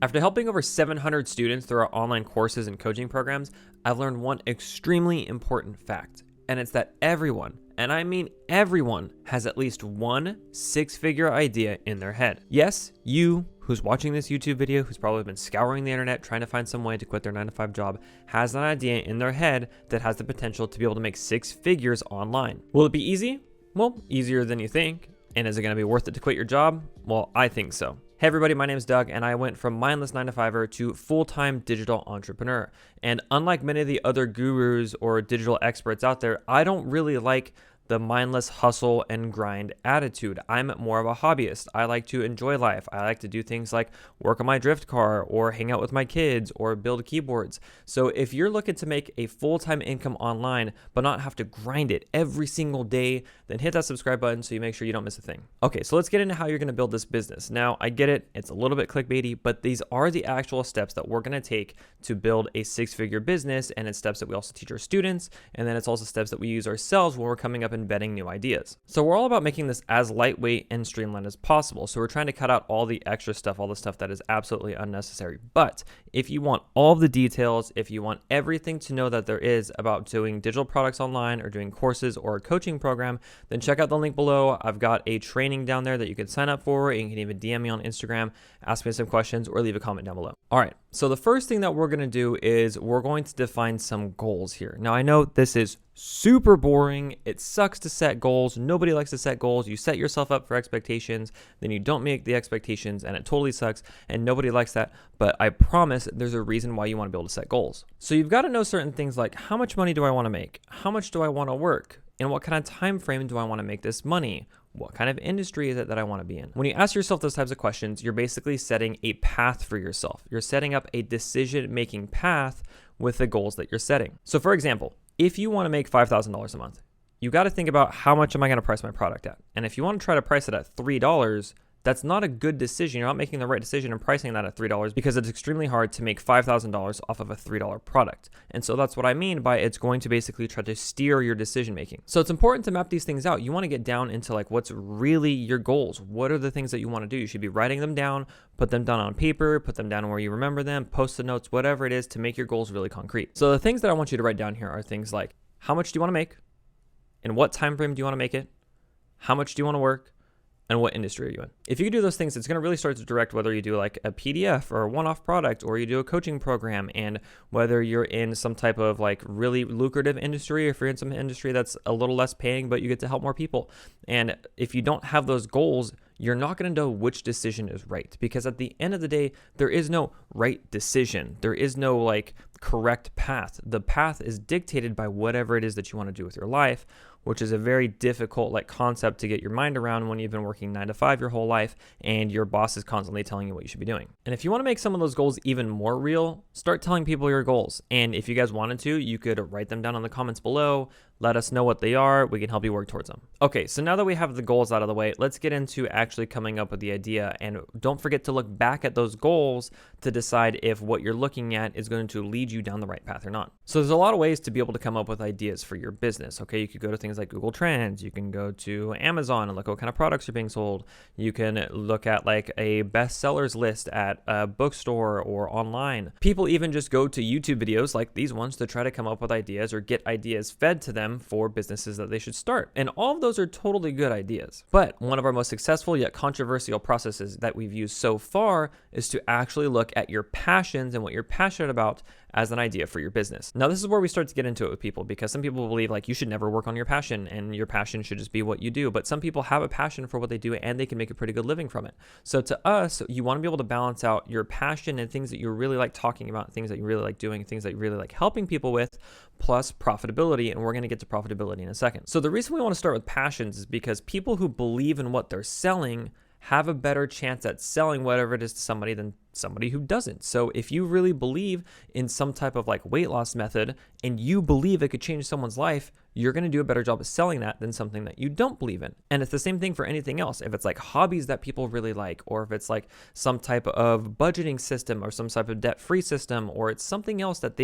After helping over 700 students through our online courses and coaching programs, I've learned one extremely important fact, and it's that everyone, and I mean everyone, has at least one six-figure idea in their head. Yes, you, who's watching this YouTube video, who's probably been scouring the internet trying to find some way to quit their 9-to-5 job, has an idea in their head that has the potential to be able to make 6 figures online. Will it be easy? Well, easier than you think. And is it going to be worth it to quit your job? Well, I think so. Hey everybody, my name is Doug, and I went from mindless 9-to-5er to full-time digital entrepreneur. And unlike many of the other gurus or digital experts out there, I don't really like the mindless hustle and grind attitude. I'm more of a hobbyist. I like to enjoy life. I like to do things like work on my drift car or hang out with my kids or build keyboards. So if you're looking to make a full-time income online but not have to grind it every single day, then hit that subscribe button so you make sure you don't miss a thing. Okay, so let's get into how you're going to build this business. Now, I get it. It's a little bit clickbaity, but these are the actual steps that we're going to take to build a 6-figure business, and it's steps that we also teach our students, and then it's also steps that we use ourselves when we're coming up and vetting new ideas. So we're all about making this as lightweight and streamlined as possible. So we're trying to cut out all the extra stuff, all the stuff that is absolutely unnecessary. But if you want all of the details, if you want everything to know that there is about doing digital products online or doing courses or a coaching program, then check out the link below. I've got a training down there that you can sign up for, and you can even DM me on Instagram, ask me some questions, or leave a comment down below. All right, so the first thing that we're going to do is we're going to define some goals here. Now, I know this is super boring. It sucks to set goals. Nobody likes to set goals. You set yourself up for expectations, then you don't make the expectations, and it totally sucks, and nobody likes that. But I promise there's a reason why you want to be able to set goals. So you've got to know certain things like, how much money do I want to make? How much do I want to work? And what kind of time frame do I want to make this money? What kind of industry is it that I want to be in? When you ask yourself those types of questions, you're basically setting a path for yourself. You're setting up a decision-making path with the goals that you're setting. So for example, if you want to make $5,000 a month, you got to think about how much am I going to price my product at? And if you want to try to price it at $3, that's not a good decision. You're not making the right decision in pricing that at $3 because it's extremely hard to make $5,000 off of a $3 product. And so that's what I mean by it's going to basically try to steer your decision making. So it's important to map these things out. You want to get down into like what's really your goals. What are the things that you want to do? You should be writing them down, put them down on paper, put them down where you remember them, post-it notes, whatever it is to make your goals really concrete. So the things that I want you to write down here are things like, how much do you want to make? In what time frame do you want to make it? How much do you want to work? And what industry are you in? If you do those things, it's going to really start to direct whether you do like a PDF or a one-off product, or you do a coaching program, and whether you're in some type of like really lucrative industry, or if you're in some industry that's a little less paying, but you get to help more people. And if you don't have those goals, you're not going to know which decision is right, because at the end of the day, there is no right decision. There is no like correct path. The path is dictated by whatever it is that you want to do with your life, which is a very difficult like concept to get your mind around when you've been working 9-to-5 your whole life and your boss is constantly telling you what you should be doing. And if you want to make some of those goals even more real, start telling people your goals. And if you guys wanted to, you could write them down in the comments below. Let us know what they are. We can help you work towards them. Okay, so now that we have the goals out of the way, let's get into actually coming up with the idea. And don't forget to look back at those goals to decide if what you're looking at is going to lead you down the right path or not. So there's a lot of ways to be able to come up with ideas for your business. Okay, you could go to things like Google Trends. You can go to Amazon and look what kind of products are being sold. You can look at like a bestsellers list at a bookstore or online. People even just go to YouTube videos like these ones to try to come up with ideas or get ideas fed to them for businesses that they should start. And all of those are totally good ideas. But one of our most successful yet controversial processes that we've used so far is to actually look at your passions and what you're passionate about as an idea for your business. Now, this is where we start to get into it with people, because some people believe like you should never work on your passion and your passion should just be what you do. But some people have a passion for what they do and they can make a pretty good living from it. So to us, you want to be able to balance out your passion and things that you really like talking about, things that you really like doing, things that you really like helping people with, plus profitability. And we're going to get to profitability in a second. So the reason we want to start with passions is because people who believe in what they're selling have a better chance at selling whatever it is to somebody than somebody who doesn't. So if you really believe in some type of like weight loss method and you believe it could change someone's life, you're going to do a better job of selling that than something that you don't believe in. And it's the same thing for anything else. If it's like hobbies that people really like, or if it's like some type of budgeting system or some type of debt-free system, or it's something else that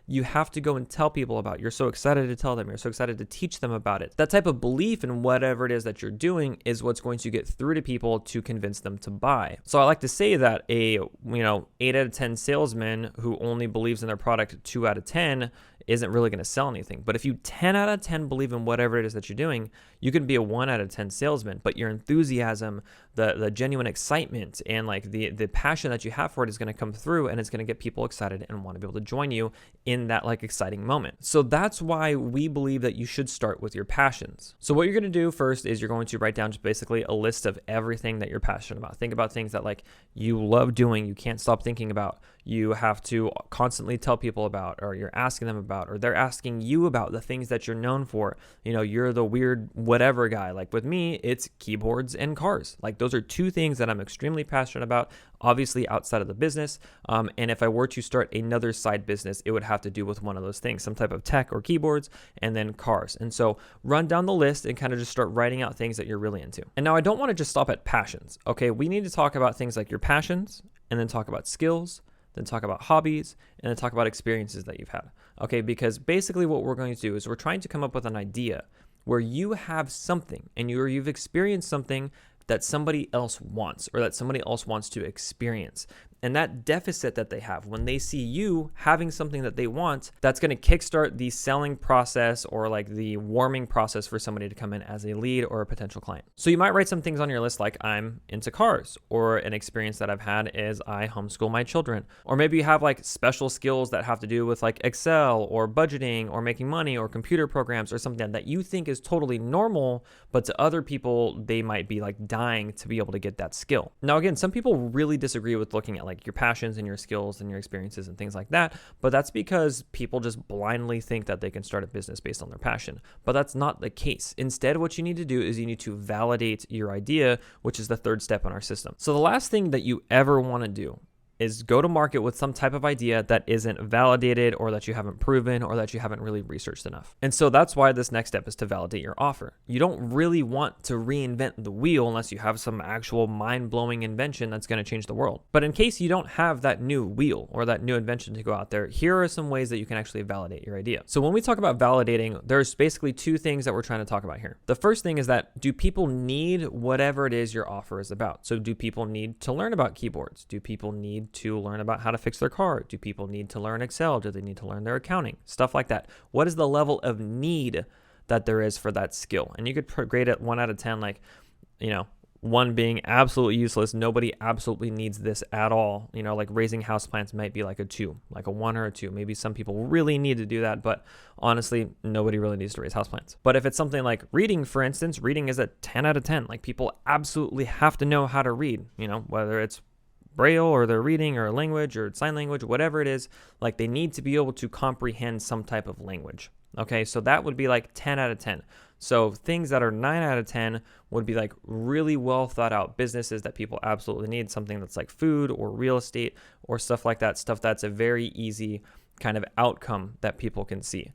you have to go and tell people about. You're so excited to tell them. You're so excited to teach them about it. That type of belief in whatever it is that you're doing is what's going to get through to people to convince them to buy. So I like to say that a 8 out of 10 salesman who only believes in their product 2 out of 10 isn't really going to sell anything. But if you 10 out of 10 believe in whatever it is that you're doing, you can be a 1 out of 10 salesman, but your enthusiasm, the genuine excitement, and like the passion that you have for it is going to come through, and it's going to get people excited and want to be able to join you in that like exciting moment. So that's why we believe that you should start with your passions. So what you're going to do first is you're going to write down just basically a list of everything that you're passionate about. Think about things that like you love doing, you can't stop thinking about, you have to constantly tell people about, or you're asking them about, or they're asking you about the things that you're known for. You're the weird whatever guy. Like with me, it's keyboards and cars. Like those are two things that I'm extremely passionate about, obviously outside of the business. And if I were to start another side business, it would have to do with one of those things, some type of tech or keyboards, and then cars. And so run down the list and kind of just start writing out things that you're really into. And now I don't want to just stop at passions. Okay, we need to talk about things like your passions, and then talk about skills, then talk about hobbies, and then talk about experiences that you've had. Okay, because basically what we're going to do is we're trying to come up with an idea where you have something and you've experienced something that somebody else wants, or that somebody else wants to experience. And that deficit that they have, when they see you having something that they want, that's going to kickstart the selling process, or like the warming process for somebody to come in as a lead or a potential client. So you might write some things on your list like I'm into cars, or an experience that I've had is I homeschool my children. Or maybe you have like special skills that have to do with like Excel or budgeting or making money or computer programs, or something that you think is totally normal, but to other people, they might be like dying to be able to get that skill. Now, again, some people really disagree with looking at like your passions and your skills and your experiences and things like that, but that's because people just blindly think that they can start a business based on their passion. But that's not the case. Instead, what you need to do is you need to validate your idea, which is the third step in our system. So the last thing that you ever want to do is go to market with some type of idea that isn't validated, or that you haven't proven, or that you haven't really researched enough. And so that's why this next step is to validate your offer. You don't really want to reinvent the wheel unless you have some actual mind-blowing invention that's going to change the world. But in case you don't have that new wheel or that new invention to go out there, here are some ways that you can actually validate your idea. So when we talk about validating, there's basically two things that we're trying to talk about here. The first thing is that, do people need whatever it is your offer is about? So do people need to learn about keyboards? Do people need to learn about how to fix their car? Do people need to learn Excel? Do they need to learn their accounting? Stuff like that. What is the level of need that there is for that skill? And you could grade it 1 out of 10, like, 1 being absolutely useless. Nobody absolutely needs this at all. Like raising houseplants might be like a 2, like a 1 or a 2. Maybe some people really need to do that, but honestly, nobody really needs to raise houseplants. But if it's something like reading, for instance, reading is a 10 out of 10. Like people absolutely have to know how to read, whether it's Braille or they're reading or language or sign language, whatever it is, like they need to be able to comprehend some type of language. Okay, so that would be like 10 out of 10. So things that are 9 out of 10 would be like really well thought out businesses that people absolutely need, something that's like food or real estate or stuff like that, stuff that's a very easy kind of outcome that people can see.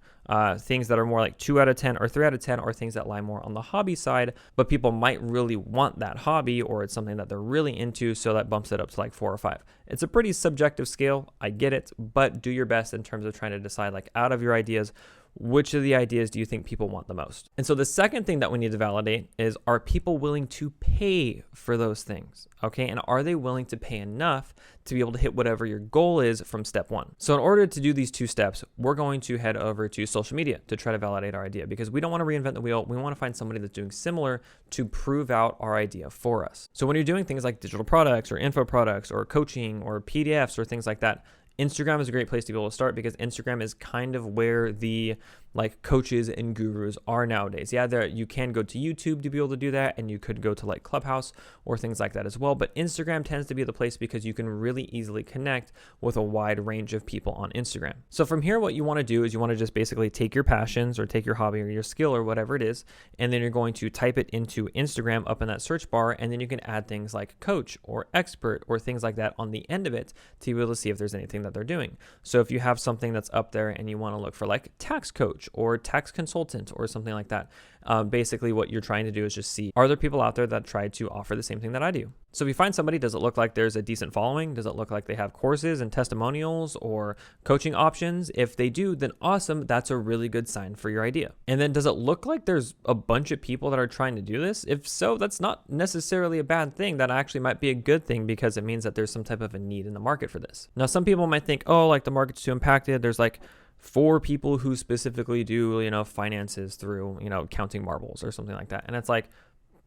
Things that are more like 2 out of 10 or 3 out of 10 are things that lie more on the hobby side, but people might really want that hobby, or it's something that they're really into, so that bumps it up to like 4 or 5. It's a pretty subjective scale, I get it, but do your best in terms of trying to decide, like, out of your ideas, which of the ideas do you think people want the most? And so the second thing that we need to validate is, are people willing to pay for those things? Okay, and are they willing to pay enough to be able to hit whatever your goal is from step 1? So in order to do these 2 steps, we're going to head over to social media to try to validate our idea, because we don't want to reinvent the wheel. We want to find somebody that's doing similar to prove out our idea for us. So when you're doing things like digital products or info products or coaching or PDFs or things like that, Instagram is a great place to be able to start, because Instagram is kind of where the like coaches and gurus are nowadays. Yeah, you can go to YouTube to be able to do that, and you could go to like Clubhouse or things like that as well. But Instagram tends to be the place because you can really easily connect with a wide range of people on Instagram. So from here, what you want to do is you want to just basically take your passions or take your hobby or your skill or whatever it is, and then you're going to type it into Instagram up in that search bar, and then you can add things like coach or expert or things like that on the end of it to be able to see if there's anything that they're doing. So if you have something that's up there and you want to look for like tax coach or tax consultant or something like that, basically what you're trying to do is just see, are there people out there that try to offer the same thing that I do? So if you find somebody, does it look like there's a decent following? Does it look like they have courses and testimonials or coaching options? If they do, then awesome. That's a really good sign for your idea. And then does it look like there's a bunch of people that are trying to do this? If so, that's not necessarily a bad thing. That actually might be a good thing because it means that there's some type of a need in the market for this. Now, some people might think, oh, like the market's too impacted. There's like 4 people who specifically do, finances through, counting marbles or something like that. And it's like,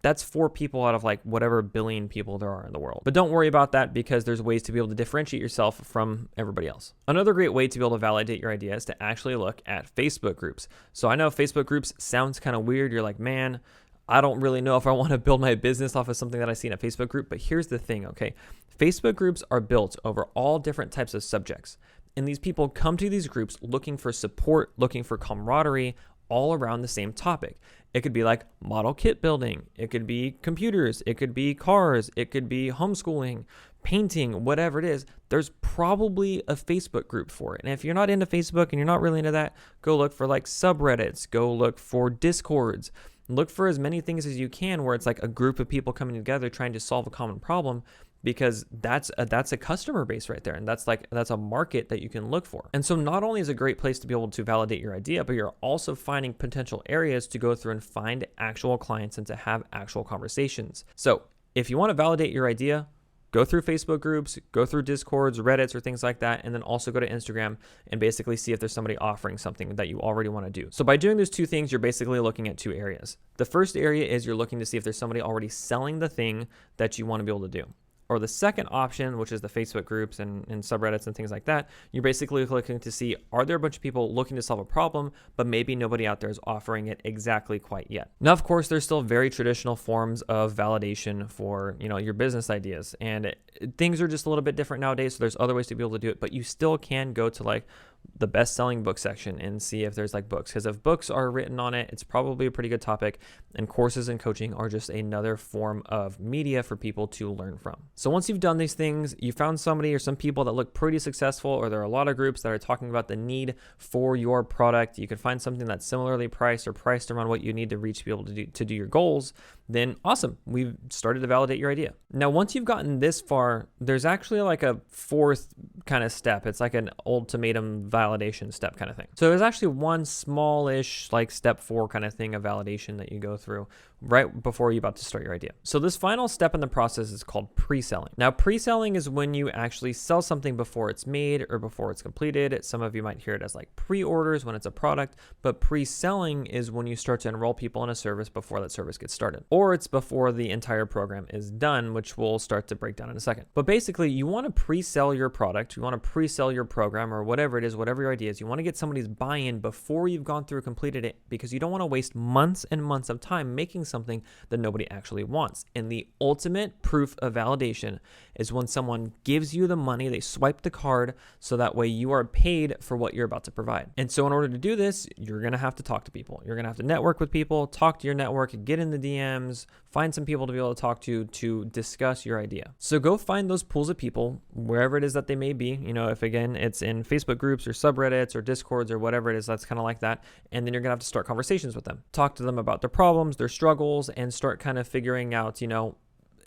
that's 4 people out of like whatever billion people there are in the world. But don't worry about that because there's ways to be able to differentiate yourself from everybody else. Another great way to be able to validate your idea is to actually look at Facebook groups. So I know Facebook groups sounds kind of weird. You're like, man, I don't really know if I want to build my business off of something that I see in a Facebook group. But here's the thing, okay? Facebook groups are built over all different types of subjects. And these people come to these groups looking for support, looking for camaraderie, all around the same topic. It could be like model kit building. It could be computers. It could be cars. It could be homeschooling, painting, whatever it is. There's probably a Facebook group for it. And if you're not into Facebook and you're not really into that, go look for like subreddits. Go look for Discords. Look for as many things as you can where it's like a group of people coming together trying to solve a common problem, because that's a customer base right there. And that's a market that you can look for. And so not only is it a great place to be able to validate your idea, but you're also finding potential areas to go through and find actual clients and to have actual conversations. So if you want to validate your idea, go through Facebook groups, go through Discords, Reddits, or things like that, and then also go to Instagram and basically see if there's somebody offering something that you already want to do. So by doing those 2 things, you're basically looking at 2 areas. The first area is you're looking to see if there's somebody already selling the thing that you want to be able to do. Or the second option, which is the Facebook groups and subreddits and things like that, you're basically looking to see, are there a bunch of people looking to solve a problem, but maybe nobody out there is offering it exactly quite yet. Now, of course, there's still very traditional forms of validation for, your business ideas. And things are just a little bit different nowadays. So there's other ways to be able to do it, but you still can go to like the best-selling book section and see if there's like books. Because if books are written on it, it's probably a pretty good topic. And courses and coaching are just another form of media for people to learn from. So once you've done these things, you found somebody or some people that look pretty successful, or there are a lot of groups that are talking about the need for your product. You can find something that's similarly priced or priced around what you need to reach to be able to do your goals. Then awesome, we've started to validate your idea. Now, once you've gotten this far, there's actually like a 4th kind of step. It's like an ultimatum validation step kind of thing. So there's actually one smallish like step 4 kind of thing of validation that you go through right before you're about to start your idea. So this final step in the process is called pre-selling. Now, pre-selling is when you actually sell something before it's made or before it's completed. Some of you might hear it as like pre-orders when it's a product, but pre-selling is when you start to enroll people in a service before that service gets started. Or it's before the entire program is done, which we'll start to break down in a second. But basically, you want to pre-sell your product, you want to pre-sell your program or whatever it is, whatever your idea is. You want to get somebody's buy-in before you've gone through and completed it, because you don't want to waste months and months of time making something that nobody actually wants. And the ultimate proof of validation is when someone gives you the money, they swipe the card, so that way you are paid for what you're about to provide. And so in order to do this, you're going to have to talk to people. You're going to have to network with people, talk to your network, get in the DMs, find some people to be able to talk to discuss your idea. So go find those pools of people, wherever it is that they may be. If again, it's in Facebook groups or subreddits or Discords or whatever it is, that's kind of like that. And then you're going to have to start conversations with them. Talk to them about their problems, their struggles, and start kind of figuring out,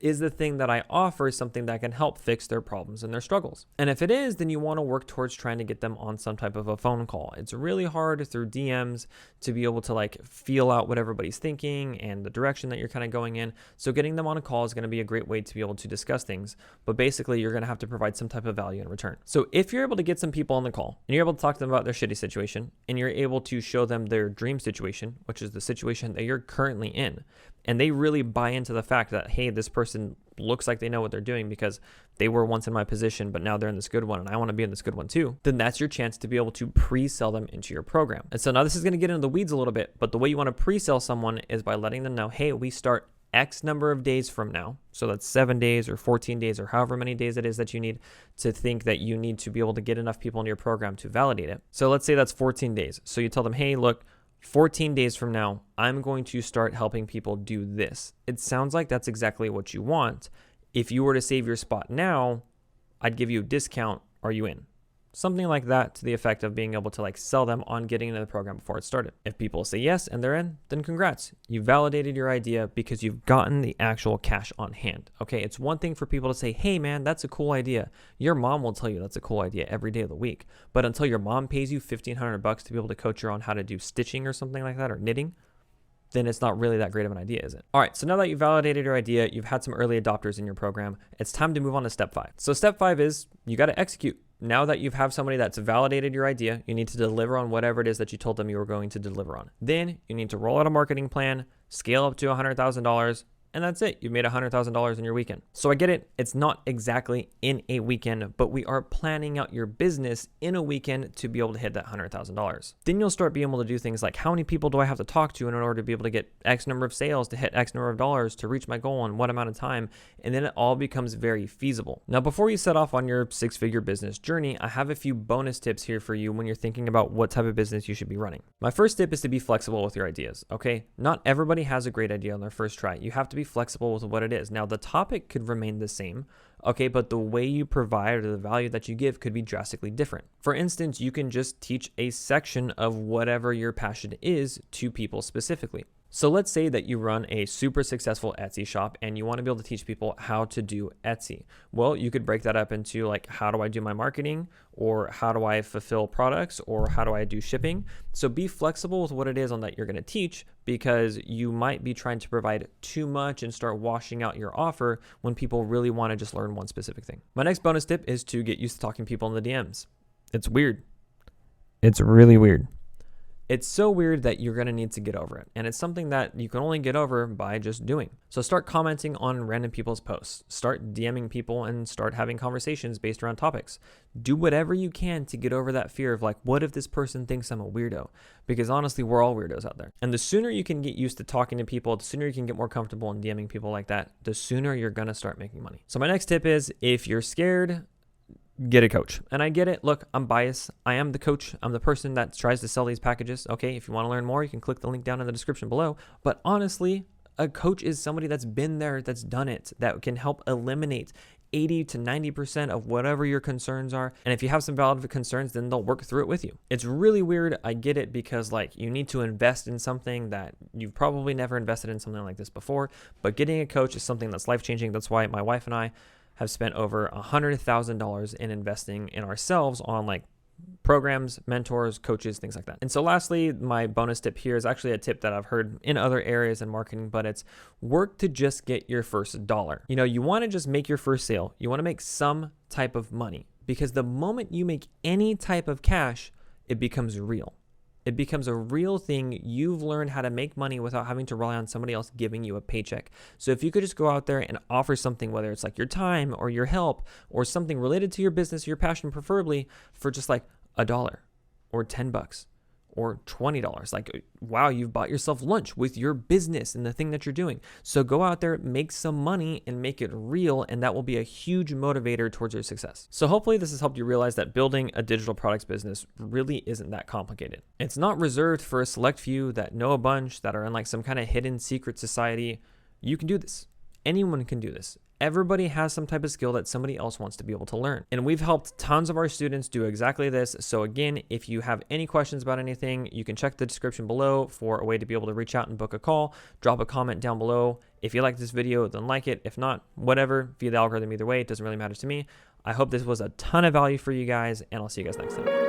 is the thing that I offer something that can help fix their problems and their struggles? And if it is, then you want to work towards trying to get them on some type of a phone call. It's really hard through DMs to be able to like feel out what everybody's thinking and the direction that you're kind of going in. So getting them on a call is going to be a great way to be able to discuss things. But basically, you're going to have to provide some type of value in return. So if you're able to get some people on the call and you're able to talk to them about their shitty situation, and you're able to show them their dream situation, which is the situation that you're currently in, and they really buy into the fact that, hey, this person looks like they know what they're doing because they were once in my position, but now they're in this good one and I want to be in this good one too, then that's your chance to be able to pre-sell them into your program. And so now this is going to get into the weeds a little bit, but the way you want to pre-sell someone is by letting them know, hey, we start X number of days from now. So that's 7 days or 14 days or however many days it is that you need to think that you need to be able to get enough people into your program to validate it. So let's say that's 14 days. So you tell them, hey, look, 14 days from now, I'm going to start helping people do this. It sounds like that's exactly what you want. If you were to save your spot now, I'd give you a discount. Are you in? something like that, to the effect of being able to like sell them on getting into the program before it started. If people say yes and they're in, then congrats. You validated your idea because you've gotten the actual cash on hand. Okay, it's one thing for people to say, hey man, that's a cool idea. Your mom will tell you that's a cool idea every day of the week. But until your mom pays you $1,500 to be able to coach her on how to do stitching or something like that, or knitting, then it's not really that great of an idea, is it? All right, so now that you've validated your idea, you've had some early adopters in your program, it's time to move on to step 5. So step 5 is you got to execute. Now that you have somebody that's validated your idea, you need to deliver on whatever it is that you told them you were going to deliver on. Then you need to roll out a marketing plan, scale up to $100,000, and that's it. You've made $100,000 in your weekend. So I get it. It's not exactly in a weekend, but we are planning out your business in a weekend to be able to hit that $100,000. Then you'll start being able to do things like, how many people do I have to talk to in order to be able to get X number of sales, to hit X number of dollars, to reach my goal in what amount of time? And then it all becomes very feasible. Now, before you set off on your 6-figure business journey, I have a few bonus tips here for you when you're thinking about what type of business you should be running. My first tip is to be flexible with your ideas, okay? Not everybody has a great idea on their first try. You have to be flexible with what it is. Now, the topic could remain the same, okay, but the way you provide or the value that you give could be drastically different. For instance, you can just teach a section of whatever your passion is to people specifically. So let's say that you run a super successful Etsy shop and you want to be able to teach people how to do Etsy. Well, you could break that up into like, how do I do my marketing, or how do I fulfill products, or how do I do shipping? So be flexible with what it is on that you're going to teach, because you might be trying to provide too much and start washing out your offer when people really want to just learn one specific thing. My next bonus tip is to get used to talking to people in the DMs. It's weird. It's really weird. It's so weird that you're going to need to get over it. And it's something that you can only get over by just doing. So start commenting on random people's posts. Start DMing people and start having conversations based around topics. Do whatever you can to get over that fear of like, what if this person thinks I'm a weirdo? Because honestly, we're all weirdos out there. And the sooner you can get used to talking to people, the sooner you can get more comfortable in DMing people like that, the sooner you're going to start making money. So my next tip is, if you're scared, get a coach. And I get it. Look, I'm biased. I am the coach. I'm the person that tries to sell these packages. Okay, if you want to learn more, you can click the link down in the description below. But honestly, a coach is somebody that's been there, that's done it, that can help eliminate 80 to 90% of whatever your concerns are. And if you have some valid concerns, then they'll work through it with you. It's really weird. I get it, because like, you need to invest in something that you've probably never invested in something like this before. But getting a coach is something that's life-changing. That's why my wife and I have spent over $100,000 in investing in ourselves on like programs, mentors, coaches, things like that. And so lastly, my bonus tip here is actually a tip that I've heard in other areas in marketing, but it's work to just get your first dollar. You know, you want to just make your first sale. You want to make some type of money, because the moment you make any type of cash, it becomes real. It becomes a real thing. You've learned how to make money without having to rely on somebody else giving you a paycheck. So if you could just go out there and offer something, whether it's like your time or your help or something related to your business, your passion, preferably for just like $1 or $10 or $20, like, wow, you've bought yourself lunch with your business and the thing that you're doing. So go out there, make some money and make it real. And that will be a huge motivator towards your success. So hopefully this has helped you realize that building a digital products business really isn't that complicated. It's not reserved for a select few that know a bunch, that are in like some kind of hidden secret society. You can do this. Anyone can do this. Everybody has some type of skill that somebody else wants to be able to learn. And we've helped tons of our students do exactly this. So again, if you have any questions about anything, you can check the description below for a way to be able to reach out and book a call. Drop a comment down below. If you like this video, then like it. If not, whatever, via the algorithm either way, it doesn't really matter to me. I hope this was a ton of value for you guys, and I'll see you guys next time.